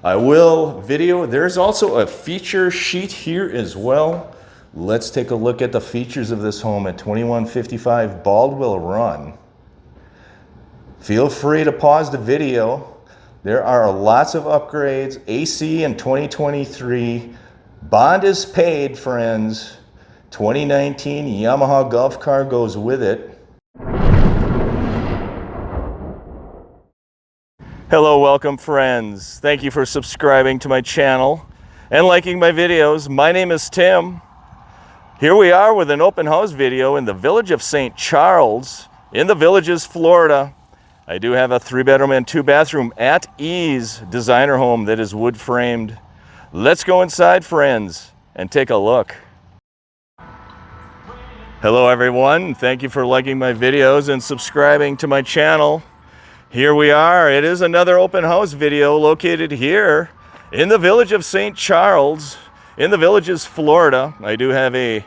I will video. There's also a feature sheet here as well. Let's take a look at the features of this home at 2155 Baldwin Run. Feel free to pause the video. There are lots of upgrades. AC in 2023. Bond is paid, friends. 2019 Yamaha Golf car goes with it. Hello, welcome friends. Thank you for subscribing to my channel and liking my videos. My name is Tim. Here we are with an open house video in the village of St. Charles in the Villages, Florida. I do have a 3-bedroom and 2-bathroom at ease designer home that is wood framed. Let's go inside, friends, and take a look. Hello everyone. Thank you for liking my videos and subscribing to my channel. Here we are. It is another open house video located here in the village of St. Charles in the Villages, Florida. I do have a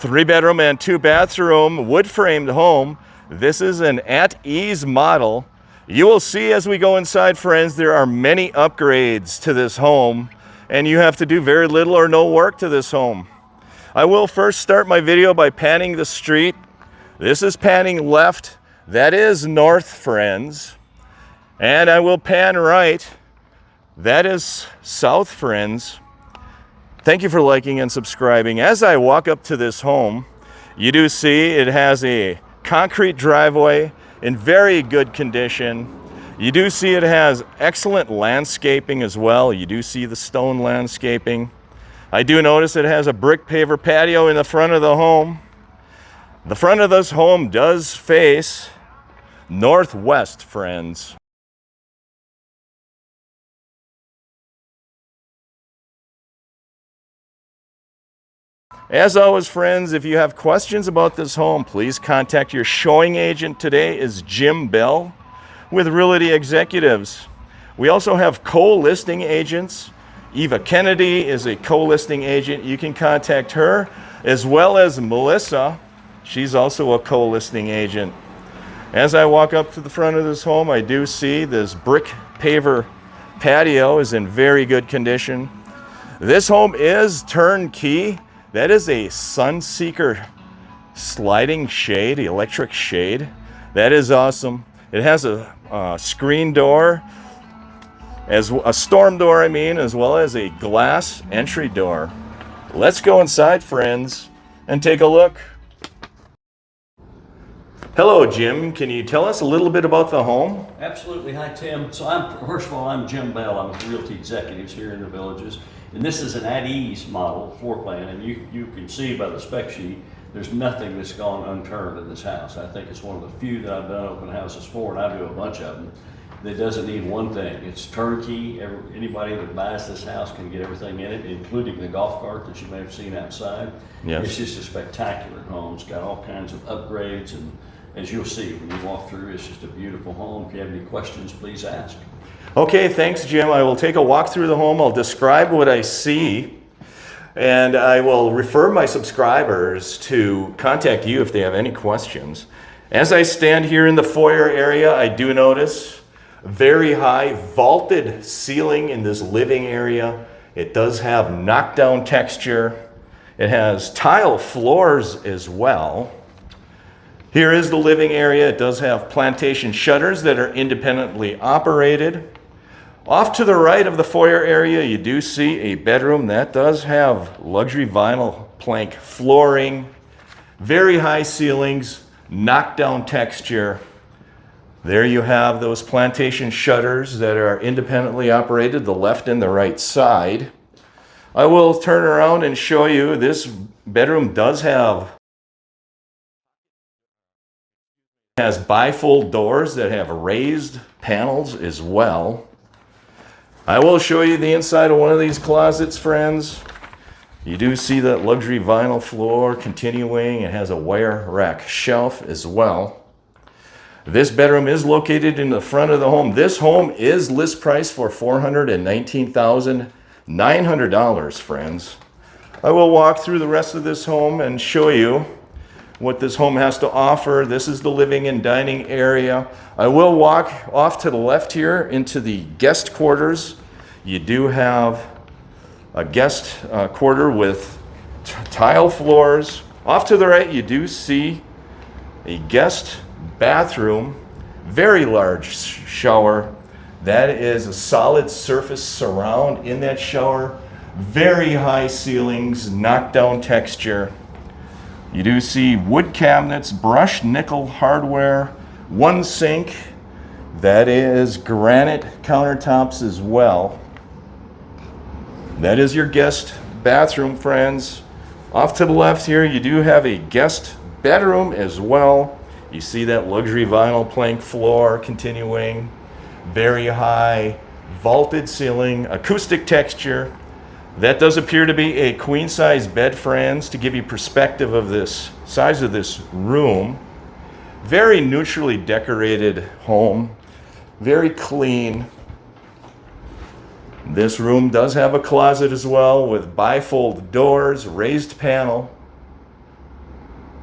3-bedroom and 2-bathroom wood framed home. This is an at ease model. You will see as we go inside, friends, there are many upgrades to this home and you have to do very little or no work to this home. I will first start my video by panning the street. This is panning left. That is north, friends. And I will pan right. That is south, friends. Thank you for liking and subscribing. As I walk up to this home, you do see it has a concrete driveway in very good condition. You do see it has excellent landscaping as well. You do see the stone landscaping. I do notice it has a brick paver patio in the front of the home. The front of this home does face northwest, friends. As always, friends, if you have questions about this home, please contact your showing agent. Today is Jim Bell with Realty Executives. We also have co-listing agents. Eva Kennedy is a co-listing agent. You can contact her, as well as Melissa. She's also a co-listing agent. As I walk up to the front of this home, I do see this brick paver patio is in very good condition. This home is turnkey. That is a Sunseeker sliding shade, electric shade. That is awesome. It has a screen door, as a storm door, as well as a glass entry door. Let's go inside, friends, and take a look. Hello, Jim. Can you tell us a little bit about the home? Absolutely. Hi, Tim. So first of all, I'm Jim Bell. I'm with Realty Executives here in the Villages. And this is an at-ease model floor plan. And you can see by the spec sheet, there's nothing that's gone unturned in this house. I think it's one of the few that I've done open houses for, and I do a bunch of them, that doesn't need one thing. It's turnkey. Anybody that buys this house can get everything in it, including the golf cart that you may have seen outside. Yes. It's just a spectacular home. It's got all kinds of upgrades, and as you'll see when you walk through, it's just a beautiful home. If you have any questions, please ask. Okay, thanks, Jim. I will take a walk through the home. I'll describe what I see, and I will refer my subscribers to contact you if they have any questions. As I stand here in the foyer area, I do notice very high vaulted ceiling in this living area. It does have knockdown texture. It has tile floors as well. Here is the living area. It does have plantation shutters that are independently operated. Off to the right of the foyer area, you do see a bedroom that does have luxury vinyl plank flooring, very high ceilings, knockdown texture. There you have those plantation shutters that are independently operated, the left and the right side. I will turn around and show you this bedroom has bifold doors that have raised panels as well. I will show you the inside of one of these closets, friends. You do see that luxury vinyl floor continuing. It has a wire rack shelf as well. This bedroom is located in the front of the home. This home is list price for $419,900, friends. I will walk through the rest of this home and show you what this home has to offer. This is the living and dining area. I will walk off to the left here into the guest quarters. you do have a guest quarter with tile floors. Off to the right, you do see a guest bathroom, very large shower. That is a solid surface surround in that shower. Very high ceilings, knockdown texture. You do see wood cabinets, brushed nickel hardware, one sink. That is granite countertops as well. That is your guest bathroom, friends. Off to the left here, you do have a guest bedroom as well. You see that luxury vinyl plank floor continuing. Very high vaulted ceiling, acoustic texture. That does appear to be a queen size bed, friends, to give you perspective of this size of this room. Very neutrally decorated home, very clean. This room does have a closet as well with bifold doors, raised panel.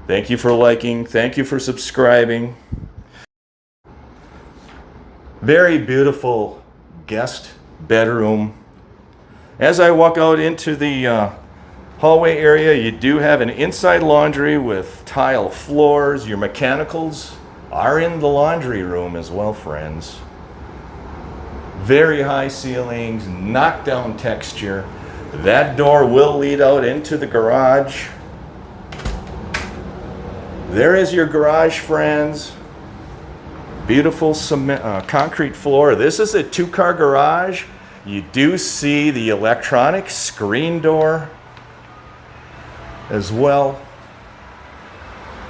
Thank you for liking, thank you for subscribing. Very beautiful guest bedroom. As I walk out into the hallway area, you do have an inside laundry with tile floors. Your mechanicals are in the laundry room as well, friends. Very high ceilings, knockdown texture. That door will lead out into the garage. There is your garage, friends. Beautiful cement, concrete floor. This is a 2-car garage. You do see the electronic screen door as well.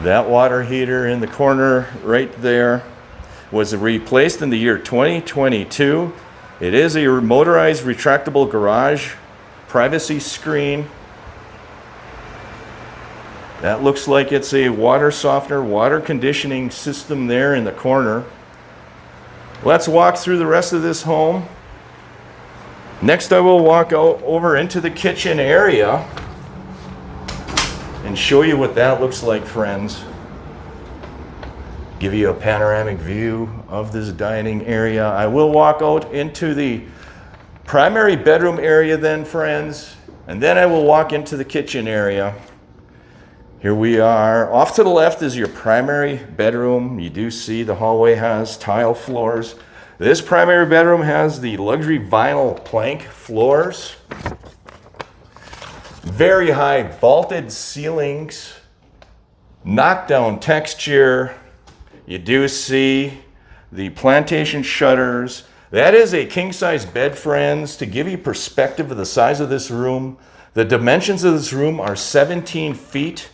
That water heater in the corner right there was replaced in the year 2022. It is a motorized retractable garage privacy screen. That looks like it's a water softener, water conditioning system there in the corner. Let's walk through the rest of this home. Next, I will walk over into the kitchen area and show you what that looks like, friends. Give you a panoramic view of this dining area. I will walk out into the primary bedroom area then, friends, and then I will walk into the kitchen area. Here we are. Off to the left is your primary bedroom. You do see the hallway has tile floors. This primary bedroom has the luxury vinyl plank floors. Very high vaulted ceilings, knockdown texture. You do see the plantation shutters. That is a king-size bed, friends. To give you perspective of the size of this room, the dimensions of this room are 17 feet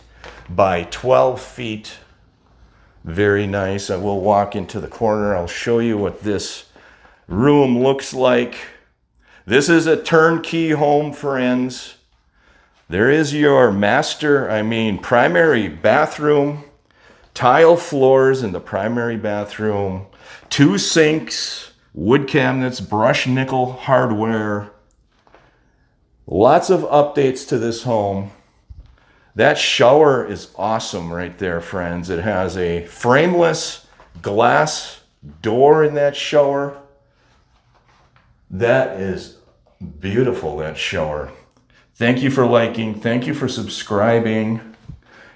by 12 feet. Very nice. I will walk into the corner. I'll show you what this room looks like. This is a turnkey home, friends. There is your primary bathroom, tile floors in the primary bathroom, 2 sinks, wood cabinets, brushed nickel hardware. Lots of updates to this home. That shower is awesome right there, friends. It has a frameless glass door in that shower. That is beautiful, that shower. Thank you for liking. Thank you for subscribing.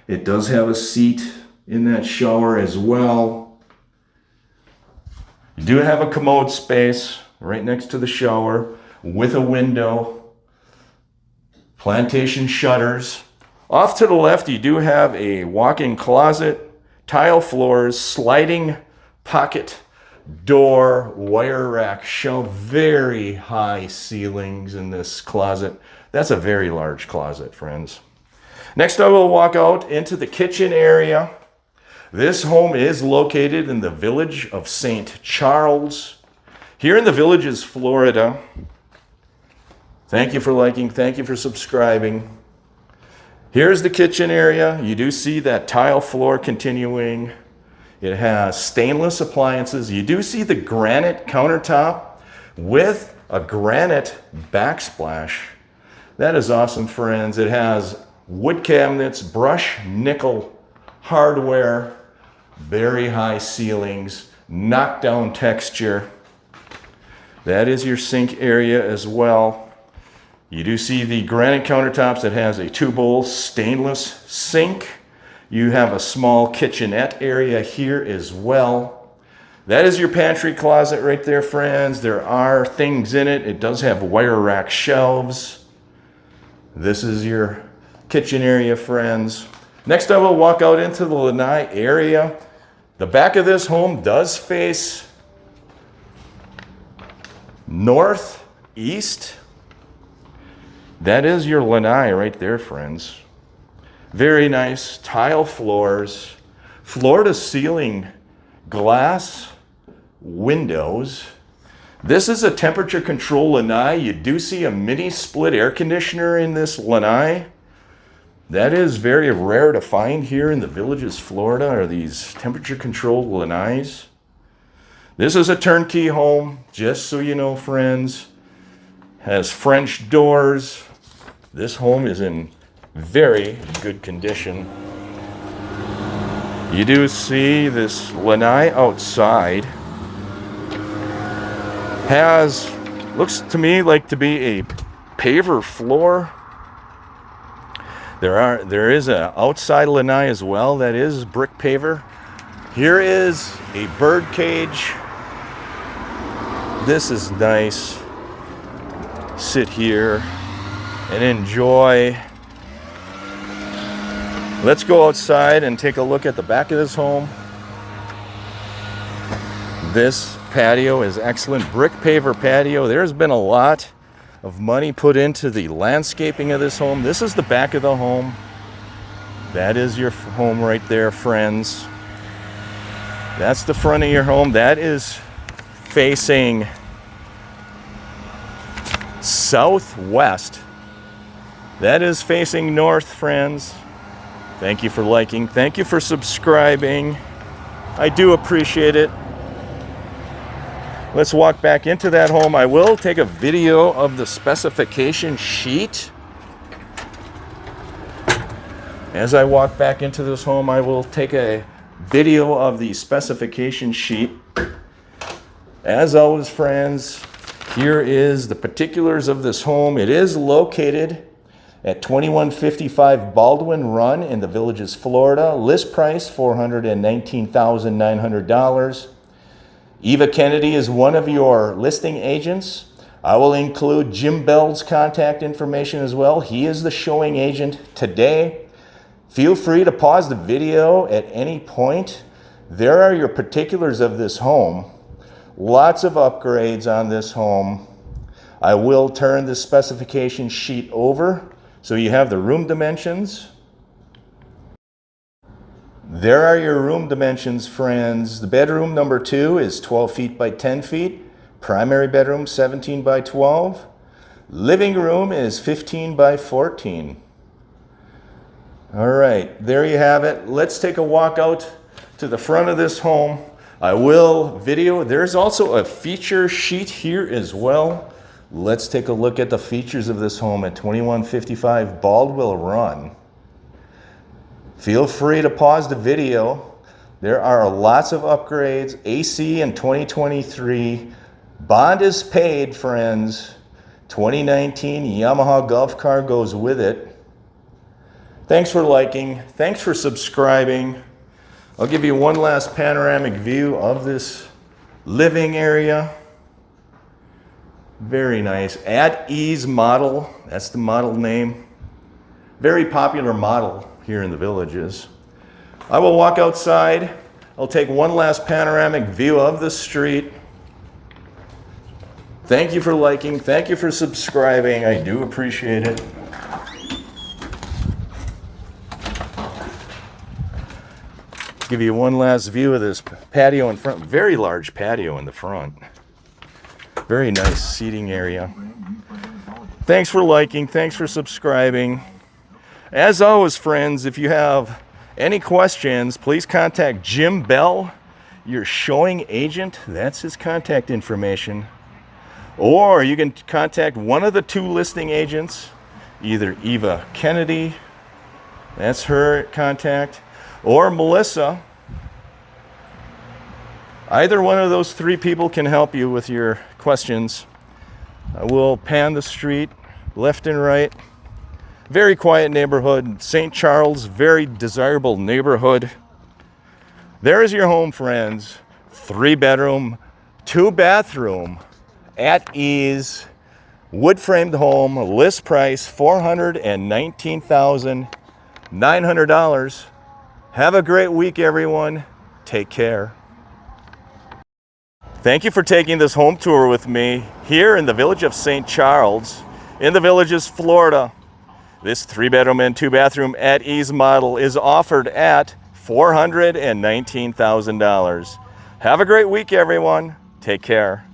It does have a seat in that shower as well. You do have a commode space right next to the shower with a window. Plantation shutters. Off to the left, you do have a walk-in closet, tile floors, sliding pocket door, wire rack shelf, very high ceilings in this closet. That's a very large closet, friends. Next, I will walk out into the kitchen area. This home is located in the village of St. Charles, here in the Villages, Florida. Thank you for liking. Thank you for subscribing. Here's the kitchen area. You do see that tile floor continuing. It has stainless appliances. You do see the granite countertop with a granite backsplash. That is awesome, friends. It has wood cabinets, brushed nickel hardware, very high ceilings, knockdown texture. That is your sink area as well. You do see the granite countertops that has a 2-bowl stainless sink. You have a small kitchenette area here as well. That is your pantry closet right there, friends. There are things in it. It does have wire rack shelves. This is your kitchen area, friends. Next, I will walk out into the Lanai area. The back of this home does face northeast. That is your Lanai right there, friends. Very nice tile floors, floor to ceiling glass windows. This is a temperature control Lanai. You do see a mini split air conditioner in this Lanai. That is very rare to find here in the Villages, Florida, are these temperature controlled Lanais. This is a turnkey home, just so you know, friends. Has French doors. This home is in very good condition. You do see this Lanai outside has, looks to me like to be a paver floor. There is a outside Lanai as well that is brick paver. Here is a bird cage. This is nice. Sit here and enjoy. Let's go outside and take a look at the back of this home. This patio is excellent. Brick paver patio. There's been a lot of money put into the landscaping of this home. This is the back of the home. That is your home right there, friends. That's the front of your home. That is facing southwest. That is facing north, friends. Thank you for liking. Thank you for subscribing. I do appreciate it. Let's walk back into that home. I will take a video of the specification sheet. As I walk back into this home, I will take a video of the specification sheet. As always, friends, here is the particulars of this home. It is located at 2155 Baldwin Run in the Villages, Florida. List price $419,900. Eva Kennedy is one of your listing agents. I will include Jim Bell's contact information as well. He is the showing agent today. Feel free to pause the video at any point. There are your particulars of this home. Lots of upgrades on this home. I will turn the specification sheet over so you have the room dimensions. There are your room dimensions, friends. The bedroom number 2 is 12 feet by 10 feet. Primary bedroom 17 by 12. Living room is 15 by 14. All right, there you have it. Let's take a walk out to the front of this home. I will video. There's also a feature sheet here as well. Let's take a look at the features of this home at 2155 Baldwin Run. Feel free to pause the video. There are lots of upgrades. AC in 2023. Bond is paid, friends. 2019 Yamaha Golf car goes with it. Thanks for liking. Thanks for subscribing. I'll give you one last panoramic view of this living area. Very nice. At Ease model. That's the model name. Very popular model here in the Villages. I will walk outside. I'll take one last panoramic view of the street. Thank you for liking. Thank you for subscribing. I do appreciate it. Give you one last view of this patio in front. Very large patio in the front. Very nice seating area. Thanks for liking. Thanks for subscribing. As always, friends, if you have any questions, please contact Jim Bell, your showing agent. That's his contact information. Or you can contact one of the 2 listing agents, either Eva Kennedy, that's her contact, or Melissa. Either one of those three people can help you with your questions. I will pan the street left and right. Very quiet neighborhood. St. Charles, very desirable neighborhood. There is your home, friends. 3-bedroom, 2-bathroom, at ease, wood framed home, list price $419,900. Have a great week, everyone. Take care. Thank you for taking this home tour with me here in the village of St. Charles, in the Villages, Florida. This 3-bedroom and 2-bathroom at ease model is offered at $419,000. Have a great week, everyone. Take care.